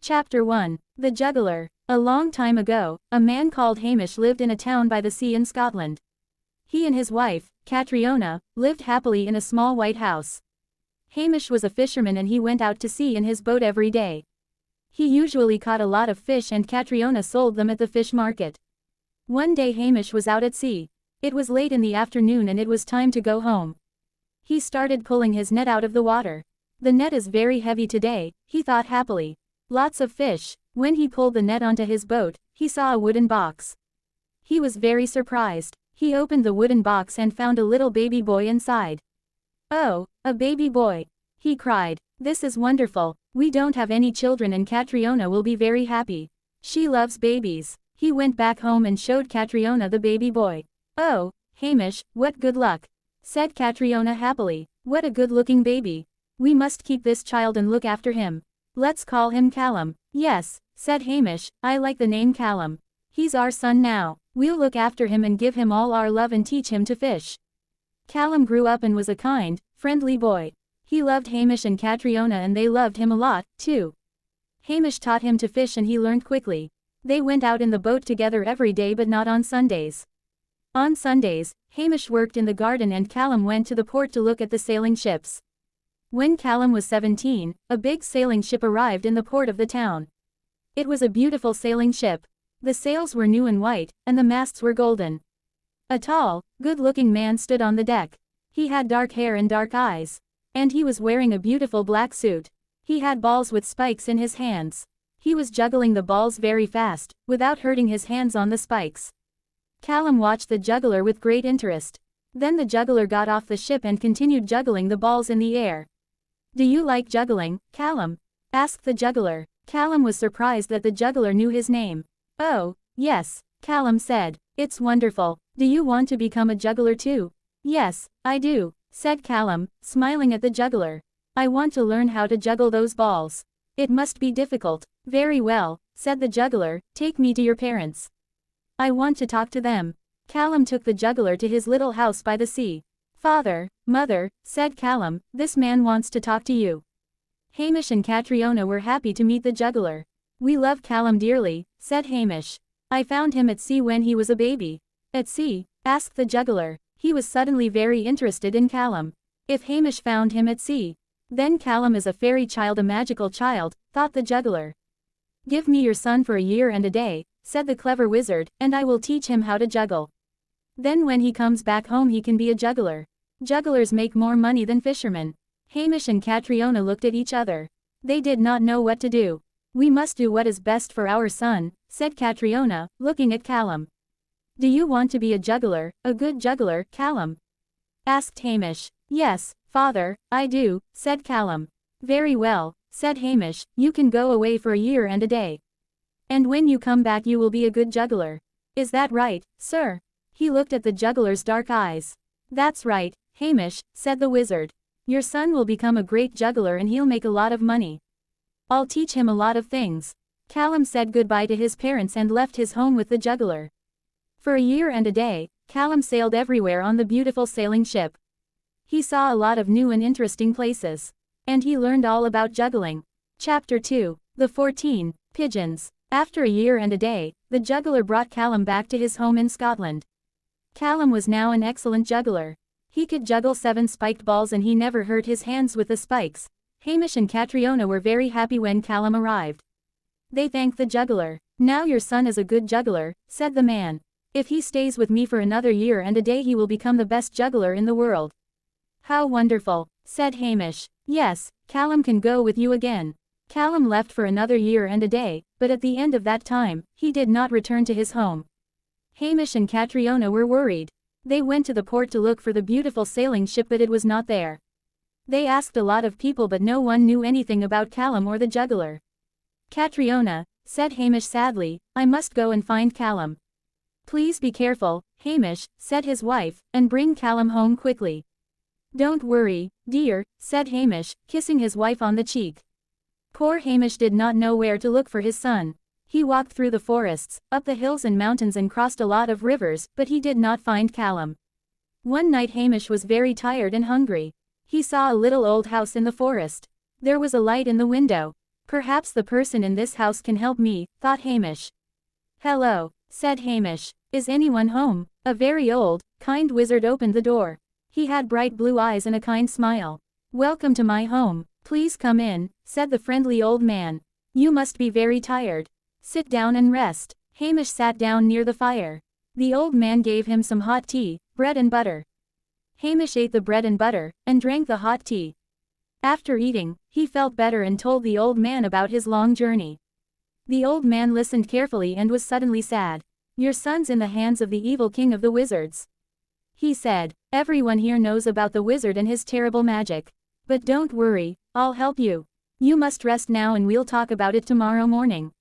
Chapter 1. The Juggler. A long time ago, a man called Hamish lived in a town by the sea in Scotland. He and his wife, Catriona, lived happily in a small white house. Hamish was a fisherman and he went out to sea in his boat every day. He usually caught a lot of fish and Catriona sold them at the fish market. One day Hamish was out at sea. It was late in the afternoon and it was time to go home. He started pulling his net out of the water. The net is very heavy today, he thought happily. Lots of fish. When he pulled the net onto his boat, he saw a wooden box. He was very surprised. He opened the wooden box and found a little baby boy inside. "Oh, a baby boy!" he cried. "This is wonderful. We don't have any children and Catriona will be very happy. She loves babies." He went back home and showed Catriona the baby boy. "Oh, Hamish, what good luck," said Catriona happily. "What a good-looking baby. We must keep this child and look after him. Let's call him Callum." "Yes," said Hamish, "I like the name Callum. He's our son now. We'll look after him and give him all our love and teach him to fish." Callum grew up and was a kind, friendly boy. He loved Hamish and Catriona and they loved him a lot, too. Hamish taught him to fish and he learned quickly. They went out in the boat together every day but not on Sundays. On Sundays, Hamish worked in the garden and Callum went to the port to look at the sailing ships. When Callum was 17, a big sailing ship arrived in the port of the town. It was a beautiful sailing ship. The sails were new and white, and the masts were golden. A tall, good-looking man stood on the deck. He had dark hair and dark eyes. And he was wearing a beautiful black suit. He had balls with spikes in his hands. He was juggling the balls very fast, without hurting his hands on the spikes. Callum watched the juggler with great interest. Then the juggler got off the ship and continued juggling the balls in the air. "Do you like juggling, Callum?" asked the juggler. Callum was surprised that the juggler knew his name. "Oh, yes," Callum said. "It's wonderful. Do you want to become a juggler too?" "Yes, I do," said Callum, smiling at the juggler. "I want to learn how to juggle those balls. It must be difficult." "Very well," said the juggler, "take me to your parents. I want to talk to them." Callum took the juggler to his little house by the sea. "Father, Mother," said Callum, "this man wants to talk to you." Hamish and Catriona were happy to meet the juggler. "We love Callum dearly," said Hamish. "I found him at sea when he was a baby." "At sea?" asked the juggler. He was suddenly very interested in Callum. If Hamish found him at sea, then Callum is a fairy child, a magical child, thought the juggler. "Give me your son for a year and a day," said the clever wizard, "and I will teach him how to juggle. Then when he comes back home he can be a juggler. Jugglers make more money than fishermen." Hamish and Catriona looked at each other. They did not know what to do. "We must do what is best for our son," said Catriona, looking at Callum. "Do you want to be a juggler, a good juggler, Callum?" asked Hamish. "Yes, father, I do," said Callum. "Very well," said Hamish, "you can go away for a year and a day. And when you come back you will be a good juggler. Is that right, sir?" He looked at the juggler's dark eyes. "That's right, Hamish," said the wizard. "Your son will become a great juggler and he'll make a lot of money. I'll teach him a lot of things." Callum said goodbye to his parents and left his home with the juggler. For a year and a day, Callum sailed everywhere on the beautiful sailing ship. He saw a lot of new and interesting places. And he learned all about juggling. Chapter 2. The 14 Pigeons. After a year and a day, the juggler brought Callum back to his home in Scotland. Callum was now an excellent juggler. He could juggle 7 spiked balls and he never hurt his hands with the spikes. Hamish and Catriona were very happy when Callum arrived. They thanked the juggler. "Now your son is a good juggler," said the man. "If he stays with me for another year and a day he will become the best juggler in the world." "How wonderful," said Hamish. "Yes, Callum can go with you again." Callum left for another year and a day, but at the end of that time, he did not return to his home. Hamish and Catriona were worried. They went to the port to look for the beautiful sailing ship but it was not there. They asked a lot of people but no one knew anything about Callum or the juggler. "Catriona," said Hamish sadly, "I must go and find Callum." "Please be careful, Hamish," said his wife, "and bring Callum home quickly." "Don't worry, dear," said Hamish, kissing his wife on the cheek. Poor Hamish did not know where to look for his son. He walked through the forests, up the hills and mountains and crossed a lot of rivers, but he did not find Callum. One night Hamish was very tired and hungry. He saw a little old house in the forest. There was a light in the window. Perhaps the person in this house can help me, thought Hamish. Hello, said Hamish. Is anyone home? A very old, kind wizard opened the door. He had bright blue eyes and a kind smile. Welcome to my home. Please come in, said the friendly old man. You must be very tired. Sit down and rest. Hamish sat down near the fire. The old man gave him some hot tea, bread and butter. Hamish ate the bread and butter, and drank the hot tea. After eating, he felt better and told the old man about his long journey. The old man listened carefully and was suddenly sad. Your son's in the hands of the evil king of the wizards, he said. Everyone here knows about the wizard and his terrible magic. But don't worry, I'll help you. You must rest now and we'll talk about it tomorrow morning.